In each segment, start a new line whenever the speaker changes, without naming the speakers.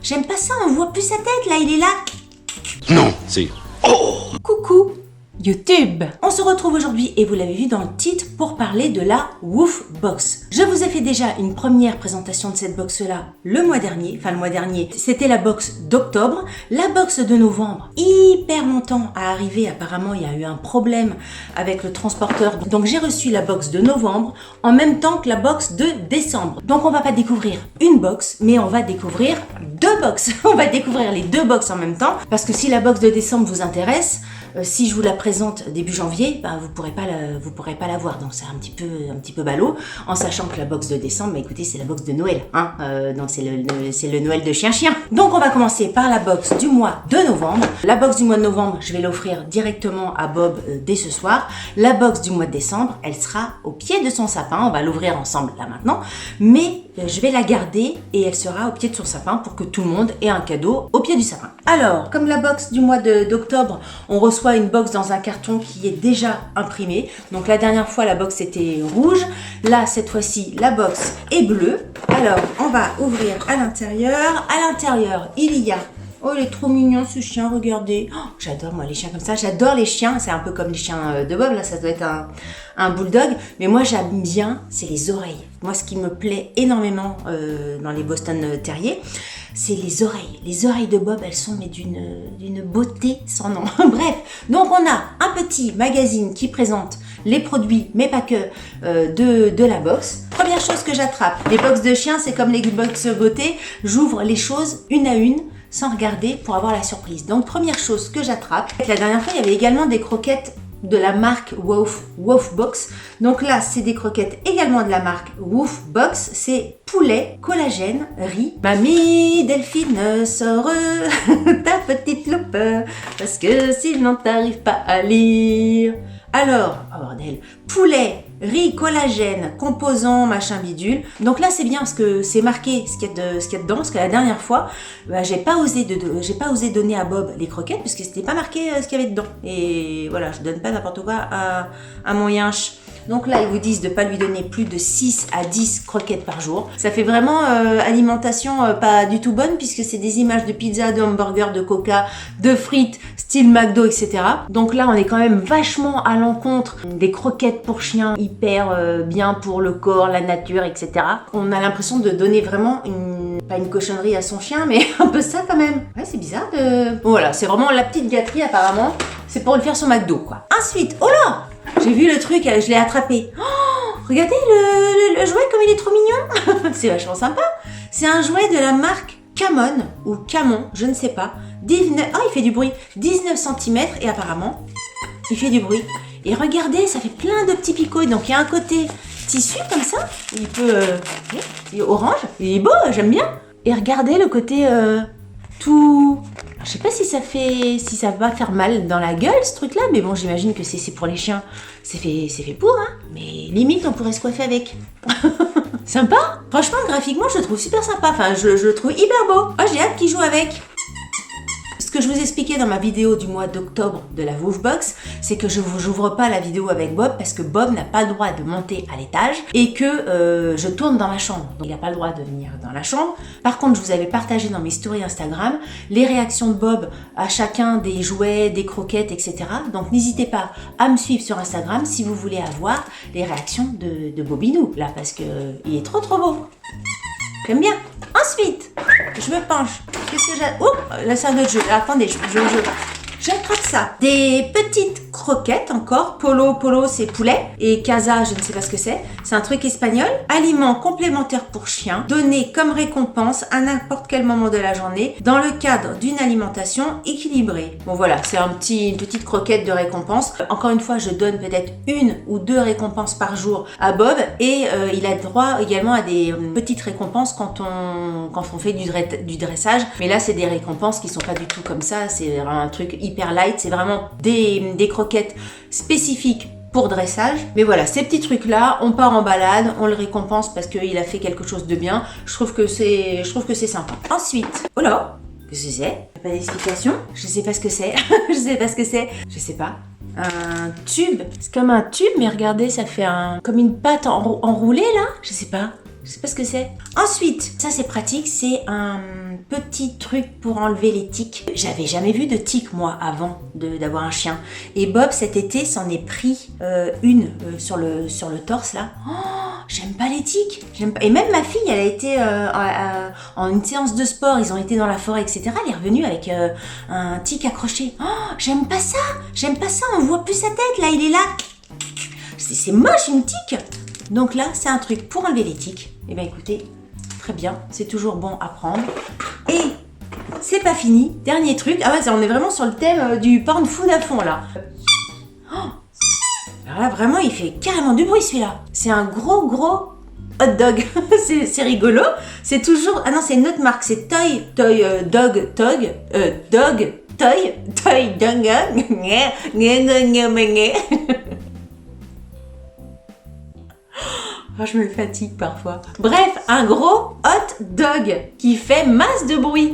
J'aime pas ça, on voit plus sa tête, là, il est là.
Non, c'est...
Coucou YouTube. On se retrouve aujourd'hui, et vous l'avez vu dans le titre, pour parler de la Woof Box. Je vous ai fait déjà une première présentation de cette box-là le mois dernier, c'était la box d'octobre. La box de novembre, hyper longtemps à arriver, apparemment il y a eu un problème avec le transporteur. Donc j'ai reçu la box de novembre en même temps que la box de décembre. Donc on va pas découvrir une box, mais on va découvrir deux box. On va découvrir les deux box en même temps, parce que si la box de décembre vous intéresse, si je vous la présente début janvier, bah, vous pourrez pas la voir, donc c'est un petit peu ballot, en sachant que la box de décembre, bah, écoutez, c'est la box de Noël, hein, donc c'est le Noël de chien. Donc on va commencer par la box du mois de novembre. La box du mois de novembre, je vais l'offrir directement à Bob dès ce soir. La box du mois de décembre, elle sera au pied de son sapin, on va l'ouvrir ensemble là maintenant, mais je vais la garder et elle sera au pied de son sapin pour que tout le monde ait un cadeau au pied du sapin. Alors, comme la box du mois d'octobre, on reçoit une box dans un carton qui est déjà imprimé. Donc la dernière fois, la box était rouge. Là, cette fois-ci, la box est bleue. Alors, on va ouvrir à l'intérieur. À l'intérieur, il y a... Oh, il est trop mignon ce chien, regardez. Oh, j'adore moi les chiens comme ça, j'adore les chiens. C'est un peu comme les chiens de Bob, là ça doit être un bulldog. Mais moi j'aime bien, c'est les oreilles. Moi ce qui me plaît énormément dans les Boston Terriers, c'est les oreilles. Les oreilles de Bob, elles sont mais d'une beauté sans nom. Bref, donc on a un petit magazine qui présente les produits, mais pas que, de la box. Première chose que j'attrape, les box de chiens, c'est comme les box beauté, j'ouvre les choses une à une, sans regarder pour avoir la surprise. Donc première chose que j'attrape, la dernière fois il y avait également des croquettes de la marque Woof Box. Donc là c'est des croquettes également de la marque Woof Box, c'est poulet, collagène, riz. Mamie Delphine sort ta petite loupe, parce que sinon t'arrives pas à lire. Alors, oh bordel, poulet, riz, collagène, composants, machin bidule. Donc là c'est bien parce que c'est marqué ce qu'il y a dedans, parce que la dernière fois, bah, j'ai pas osé donner à Bob les croquettes parce que c'était pas marqué ce qu'il y avait dedans. Et voilà, je donne pas n'importe quoi à mon yinche. Donc là, ils vous disent de ne pas lui donner plus de 6 à 10 croquettes par jour. Ça fait vraiment alimentation pas du tout bonne, puisque c'est des images de pizza, de hamburger, de coca, de frites, style McDo, etc. Donc là, on est quand même vachement à l'encontre des croquettes pour chiens, hyper bien pour le corps, la nature, etc. On a l'impression de donner vraiment pas une cochonnerie à son chien, mais un peu ça quand même. Ouais, c'est bizarre de... Bon, voilà, c'est vraiment la petite gâterie apparemment. C'est pour le faire sur McDo, quoi. Ensuite, oh là! J'ai vu le truc, je l'ai attrapé. Oh, regardez le jouet comme il est trop mignon. C'est vachement sympa. C'est un jouet de la marque Camon ou Camon, je ne sais pas. 19... Oh, il fait du bruit. 19 cm et apparemment, il fait du bruit. Et regardez, ça fait plein de petits picots. Donc il y a un côté tissu comme ça. Il peut... il est orange. Il est beau, j'aime bien. Et regardez le côté tout... Je sais pas si ça va faire mal dans la gueule ce truc là, mais bon j'imagine que c'est pour les chiens, c'est fait pour, hein. Mais limite on pourrait se coiffer avec. Sympa. Franchement graphiquement je le trouve super sympa, enfin je le trouve hyper beau. Oh, j'ai hâte qu'il joue avec. Ce que je vous expliquais dans ma vidéo du mois d'octobre de la Woof Box, c'est que je n'ouvre pas la vidéo avec Bob parce que Bob n'a pas le droit de monter à l'étage et que je tourne dans ma chambre. Donc il n'a pas le droit de venir dans la chambre. Par contre, je vous avais partagé dans mes stories Instagram les réactions de Bob à chacun des jouets, des croquettes, etc. Donc n'hésitez pas à me suivre sur Instagram si vous voulez avoir les réactions de Bobinou, là, parce qu'il est trop beau. J'aime bien. Ensuite, je me penche. Qu'est-ce que j'ai... Oh, là c'est un autre jeu. Attendez, j'attrape ça. Des petites croquettes encore. Polo, c'est poulet. Et casa, je ne sais pas ce que c'est. C'est un truc espagnol. Aliment complémentaire pour chiens, donné comme récompense à n'importe quel moment de la journée, dans le cadre d'une alimentation équilibrée. Bon voilà, c'est une petite croquette de récompense. Encore une fois, je donne peut-être 1 ou 2 récompenses par jour à Bob. Et il a droit également à des petites récompenses quand on fait du dressage. Mais là, c'est des récompenses qui sont pas du tout comme ça. C'est vraiment un truc hyper light. C'est vraiment des croquettes spécifiques pour dressage. Mais voilà, ces petits trucs là, on part en balade, on le récompense parce qu'il a fait quelque chose de bien. Je trouve que c'est sympa. Ensuite, oh là, qu'est-ce que c'est? Pas d'explication. Je sais pas ce que c'est. Je sais pas. Un tube. C'est comme un tube, mais regardez, ça fait comme une pâte enroulée là. Je sais pas. Je sais pas ce que c'est. Ensuite, ça c'est pratique, c'est un petit truc pour enlever les tiques. J'avais jamais vu de tiques moi avant d'avoir un chien. Et Bob cet été s'en est pris une sur le torse là. Oh, j'aime pas les tiques. J'aime pas. Et même ma fille, elle a été en une séance de sport, ils ont été dans la forêt, etc. Elle est revenue avec un tic accroché. Oh, j'aime pas ça. J'aime pas ça. On voit plus sa tête là, il est là. C'est moche une tique. Donc là, c'est un truc pour enlever les tiques. Eh bien écoutez, très bien, c'est toujours bon à prendre. Et c'est pas fini, dernier truc. Ah ouais, on est vraiment sur le thème du porn food à fond là. Oh, alors là, vraiment, il fait carrément du bruit celui-là. C'est un gros hot dog. c'est rigolo. C'est toujours... Ah non, c'est une autre marque, c'est Toy Dog, Toy, Oh, je me fatigue parfois. Bref, un gros hot dog qui fait masse de bruit.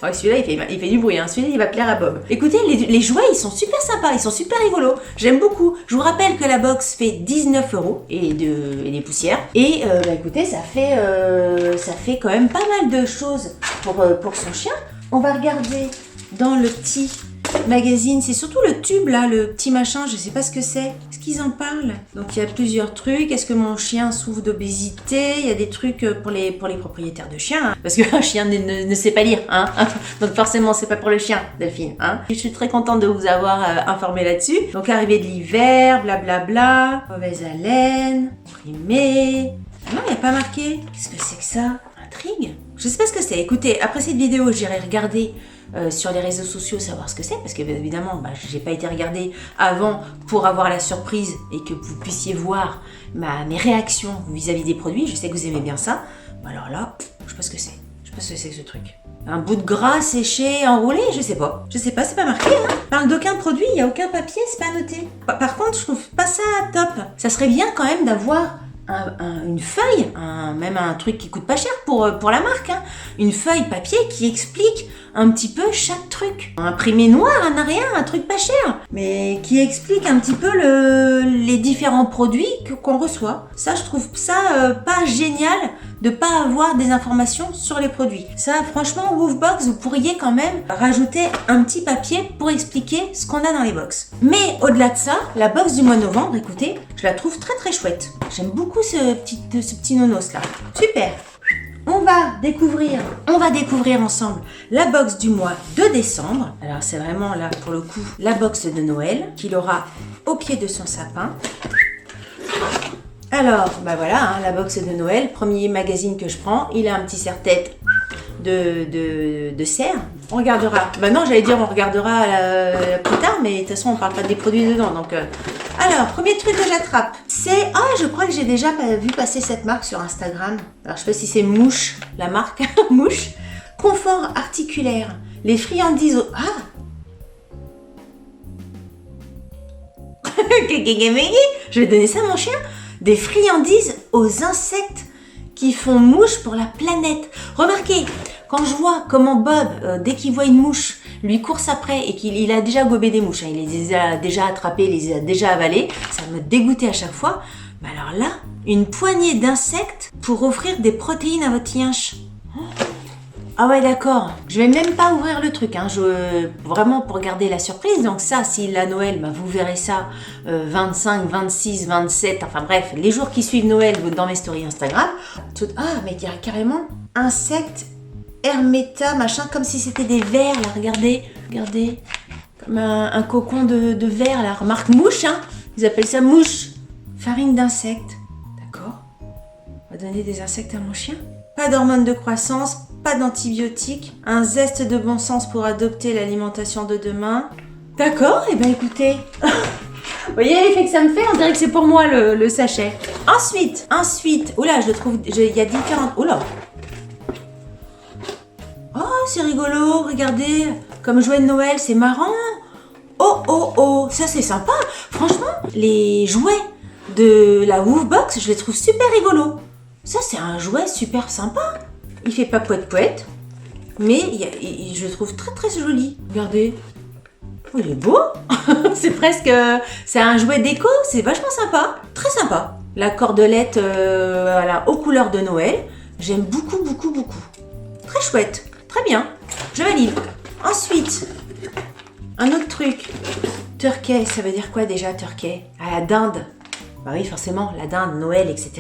Oh, celui-là, il fait du bruit. Hein. Celui-là, il va plaire à Bob. Écoutez, les jouets, ils sont super sympas. Ils sont super rigolos. J'aime beaucoup. Je vous rappelle que la box fait 19 € et des poussières. Et écoutez, ça fait quand même pas mal de choses pour son chien. On va regarder dans le petit magazine. C'est surtout le tube, là, le petit machin. Je sais pas ce que c'est. Est-ce qu'ils en parlent? Donc, il y a plusieurs trucs. Est-ce que mon chien souffre d'obésité? Il y a des trucs pour les propriétaires de chiens. Hein, parce qu'un chien ne sait pas lire. Hein. Donc, forcément, c'est pas pour le chien, Delphine. Hein. Je suis très contente de vous avoir informé là-dessus. Donc, arrivée de l'hiver, blablabla. Mauvaise haleine. Primé. Non, il n'y a pas marqué. Qu'est-ce que c'est que ça? Intrigue? Je sais pas ce que c'est. Écoutez, après cette vidéo, j'irai regarder sur les réseaux sociaux, savoir ce que c'est, parce que évidemment, j'ai pas été regarder avant pour avoir la surprise et que vous puissiez voir mes réactions vis-à-vis des produits. Je sais que vous aimez bien ça. Alors là, je sais pas ce que c'est. Je sais pas ce que c'est que ce truc. Un bout de gras séché, enroulé, je sais pas. Je sais pas, c'est pas marqué. Hein. Parle d'aucun produit, il y a aucun papier, c'est pas noté. Par contre, je trouve pas ça top. Ça serait bien quand même d'avoir une feuille, même un truc qui coûte pas cher pour la marque, hein. Une feuille papier qui explique un petit peu chaque truc. Un imprimé noir, un rien, un truc pas cher, mais qui explique un petit peu les différents produits qu'on reçoit. Ça, je trouve ça pas génial de pas avoir des informations sur les produits. Ça, franchement, Woofbox, vous pourriez quand même rajouter un petit papier pour expliquer ce qu'on a dans les box. Mais au-delà de ça, la box du mois de novembre, écoutez, je la trouve très très chouette. J'aime beaucoup ce petit nonos là. Super. On va découvrir ensemble la box du mois de décembre. Alors c'est vraiment là pour le coup la box de Noël qu'il aura au pied de son sapin. Alors voilà, hein, la box de Noël, premier magazine que je prends, il a un petit serre-tête de serre. On regardera. Non, j'allais dire on regardera plus tard, mais de toute façon on parle pas des produits dedans. Donc alors, premier truc que j'attrape, c'est... Ah, je crois que j'ai déjà vu passer cette marque sur Instagram. Alors, je sais pas si c'est Mouche, la marque. Mouche. Confort articulaire. Les friandises... Ah je vais donner ça à mon chien. Des friandises aux insectes qui font mouche pour la planète. Remarquez, quand je vois comment Bob, dès qu'il voit une mouche, lui course après et qu'il a déjà gobé des mouches, hein, il les a déjà attrapées, il les a déjà avalées, ça me dégoûtait à chaque fois. Mais alors là, une poignée d'insectes pour offrir des protéines à votre yinche. Ah ouais, d'accord. Je vais même pas ouvrir le truc, hein. Vraiment pour garder la surprise. Donc ça, s'il a Noël, vous verrez ça 25, 26, 27, enfin bref, les jours qui suivent Noël dans mes stories Instagram. Ah, mais il y a carrément insectes Hermeta, machin, comme si c'était des vers, là, regardez. Comme un cocon de verre, là. Remarque mouche, hein. Ils appellent ça mouche. Farine d'insectes. D'accord. On va donner des insectes à mon chien. Pas d'hormones de croissance, pas d'antibiotiques, un zeste de bon sens pour adopter l'alimentation de demain. D'accord, et écoutez. Vous voyez l'effet que ça me fait? On dirait que c'est pour moi le sachet. Ensuite, oula, je le trouve, il y a différentes... Oula. Oh, c'est rigolo, regardez, comme jouet de Noël, c'est marrant. Oh, ça c'est sympa. Franchement, les jouets de la Woofbox, je les trouve super rigolos. Ça, c'est un jouet super sympa. Il fait pas poète-poète, mais je le trouve très très joli. Regardez. Oh, il est beau. C'est un jouet déco, c'est vachement sympa. Très sympa. la cordelette voilà, aux couleurs de Noël. J'aime beaucoup, beaucoup, beaucoup. Très chouette, très bien, je valide. Ensuite, un autre truc. Turkey, ça veut dire quoi déjà Turkey? À la dinde. Bah oui, forcément, la dinde, Noël, etc.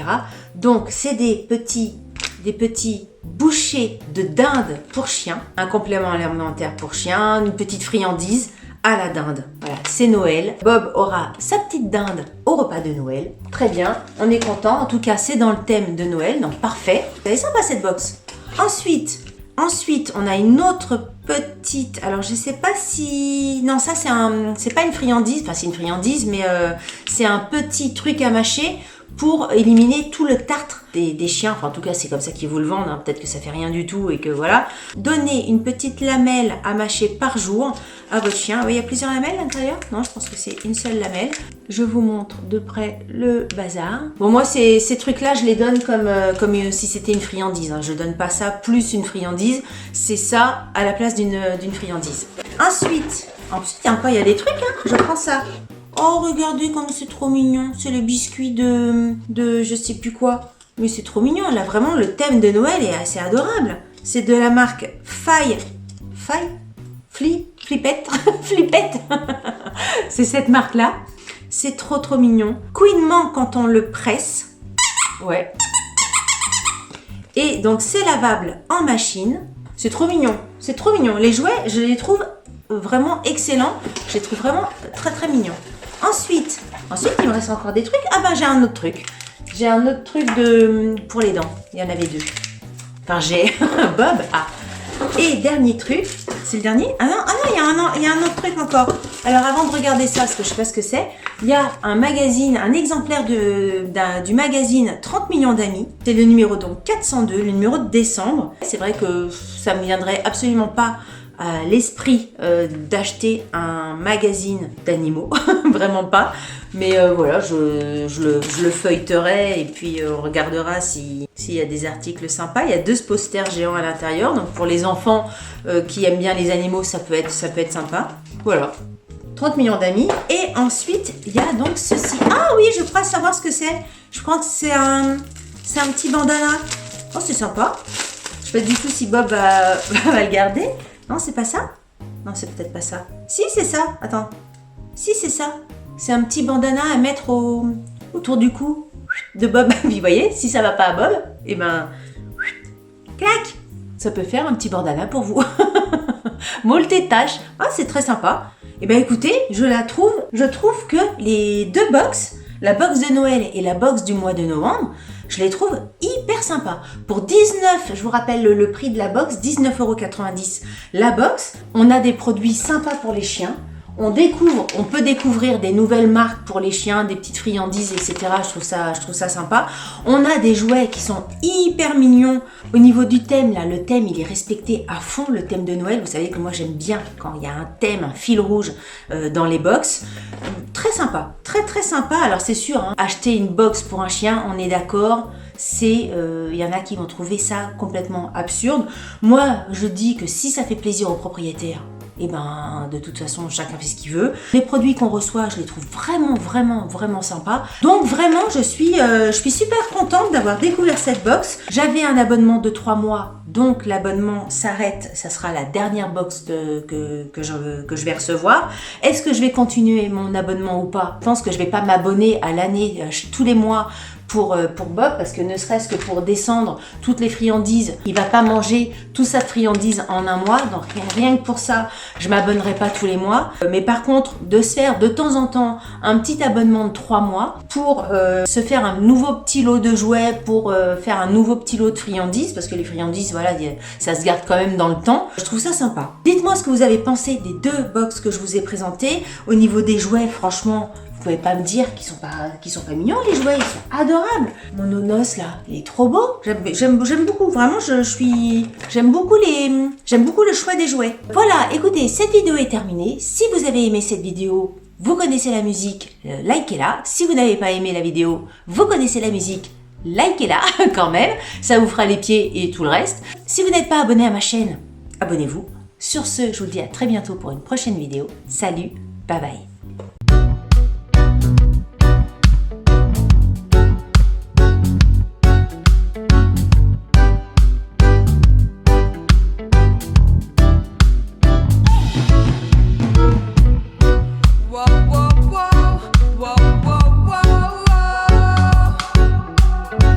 Donc, c'est des petits bouchées de dinde pour chien, un complément alimentaire pour chien, une petite friandise à la dinde. Voilà, c'est Noël. Bob aura sa petite dinde au repas de Noël. Très bien, on est content. En tout cas, c'est dans le thème de Noël, donc parfait. Elle est sympa cette box. Ensuite, on a une autre petite. Alors, je sais pas si. Non, ça, c'est pas une friandise. Enfin, c'est une friandise, mais c'est un petit truc à mâcher pour éliminer tout le tartre des chiens. Enfin, en tout cas, c'est comme ça qu'ils vous le vendent. Hein. Peut-être que ça fait rien du tout et que voilà. Donnez une petite lamelle à mâcher par jour à votre chien. Oui, il y a plusieurs lamelles à l'intérieur? Non, je pense que c'est une seule lamelle. Je vous montre de près le bazar. Bon, moi, ces trucs-là, je les donne comme si c'était une friandise. Hein. Je donne pas ça plus une friandise. C'est ça à la place d'une friandise. Ensuite, il y a des trucs. Hein. Je prends ça. Oh, regardez comme c'est trop mignon. C'est le biscuit de je sais plus quoi. Mais c'est trop mignon. Là, vraiment, le thème de Noël est assez adorable. C'est de la marque Flippette. Flippette. C'est cette marque-là. C'est trop, trop mignon. Couinement quand on le presse. Ouais. Et donc, c'est lavable en machine. C'est trop mignon. C'est trop mignon. Les jouets, je les trouve vraiment excellents. Je les trouve vraiment très, très mignons. Ensuite, il me reste encore des trucs. Ah ben, j'ai un autre truc. J'ai un autre truc pour les dents. Il y en avait deux. Enfin, j'ai Bob. Ah. Et dernier truc. C'est le dernier? Ah non, il y a un autre truc encore. Alors, avant de regarder ça, parce que je sais pas ce que c'est, il y a un magazine, un exemplaire du magazine 30 millions d'amis. C'est le numéro donc 402, le numéro de décembre. C'est vrai que ça me viendrait absolument pas à l'esprit d'acheter un magazine d'animaux, vraiment pas. Mais voilà, je le feuilleterai et puis on regardera s'il y a des articles sympas. Il y a 2 posters géants à l'intérieur, donc pour les enfants qui aiment bien les animaux, ça peut être sympa. Voilà, 30 millions d'amis. Et ensuite, il y a donc ceci. Ah oui, je crois savoir ce que c'est. Je crois que c'est un petit bandana. Oh, c'est sympa. Je sais pas du tout si Bob va le garder. Non, c'est pas ça? Non, c'est peut-être pas ça. Si, c'est ça. Attends. Si, c'est ça. C'est un petit bandana à mettre autour du cou de Bob. Puis vous voyez, si ça va pas à Bob, eh ben, clac, ça peut faire un petit bandana pour vous. Multitâche. Ah, c'est très sympa. Eh ben, écoutez, je trouve que les 2 box, la box de Noël et la box du mois de novembre, je les trouve hyper sympas. Pour 19, je vous rappelle le prix de la box, 19,90 €. La box, on a des produits sympas pour les chiens. On peut découvrir des nouvelles marques pour les chiens, des petites friandises, etc. Je trouve ça sympa. On a des jouets qui sont hyper mignons. Au niveau du thème, là, le thème, il est respecté à fond, le thème de Noël. Vous savez que moi, j'aime bien quand il y a un thème, un fil rouge dans les box. Très sympa, très très sympa. Alors c'est sûr, hein, acheter une box pour un chien, on est d'accord. Il y en a qui vont trouver ça complètement absurde. Moi, je dis que si ça fait plaisir aux propriétaires, et ben de toute façon chacun fait ce qu'il veut. Les produits qu'on reçoit, je les trouve vraiment vraiment vraiment sympas. Donc vraiment je suis super contente d'avoir découvert cette box. J'avais un abonnement de 3 mois, donc l'abonnement s'arrête. Ça sera la dernière box que je vais recevoir. Est-ce que je vais continuer mon abonnement ou pas? Je pense que je vais pas m'abonner à l'année tous les mois pour Bob, parce que ne serait-ce que pour descendre toutes les friandises, il va pas manger toute sa friandise en un mois, donc rien que pour ça, je m'abonnerai pas tous les mois. Mais par contre, de se faire de temps en temps un petit abonnement de 3 mois pour se faire un nouveau petit lot de jouets, pour faire un nouveau petit lot de friandises, parce que les friandises, voilà, ça se garde quand même dans le temps. Je trouve ça sympa. Dites-moi ce que vous avez pensé des 2 box que je vous ai présentées. Au niveau des jouets, franchement, vous pouvez pas me dire qu'ils sont pas mignons, les jouets, ils sont adorables. Mon nonos là, il est trop beau. J'aime beaucoup, vraiment, j'aime beaucoup le choix des jouets. Voilà, écoutez, cette vidéo est terminée. Si vous avez aimé cette vidéo, vous connaissez la musique, likez-la. Si vous n'avez pas aimé la vidéo, vous connaissez la musique, likez-la quand même. Ça vous fera les pieds et tout le reste. Si vous n'êtes pas abonné à ma chaîne, abonnez-vous. Sur ce, je vous dis à très bientôt pour une prochaine vidéo. Salut, bye bye.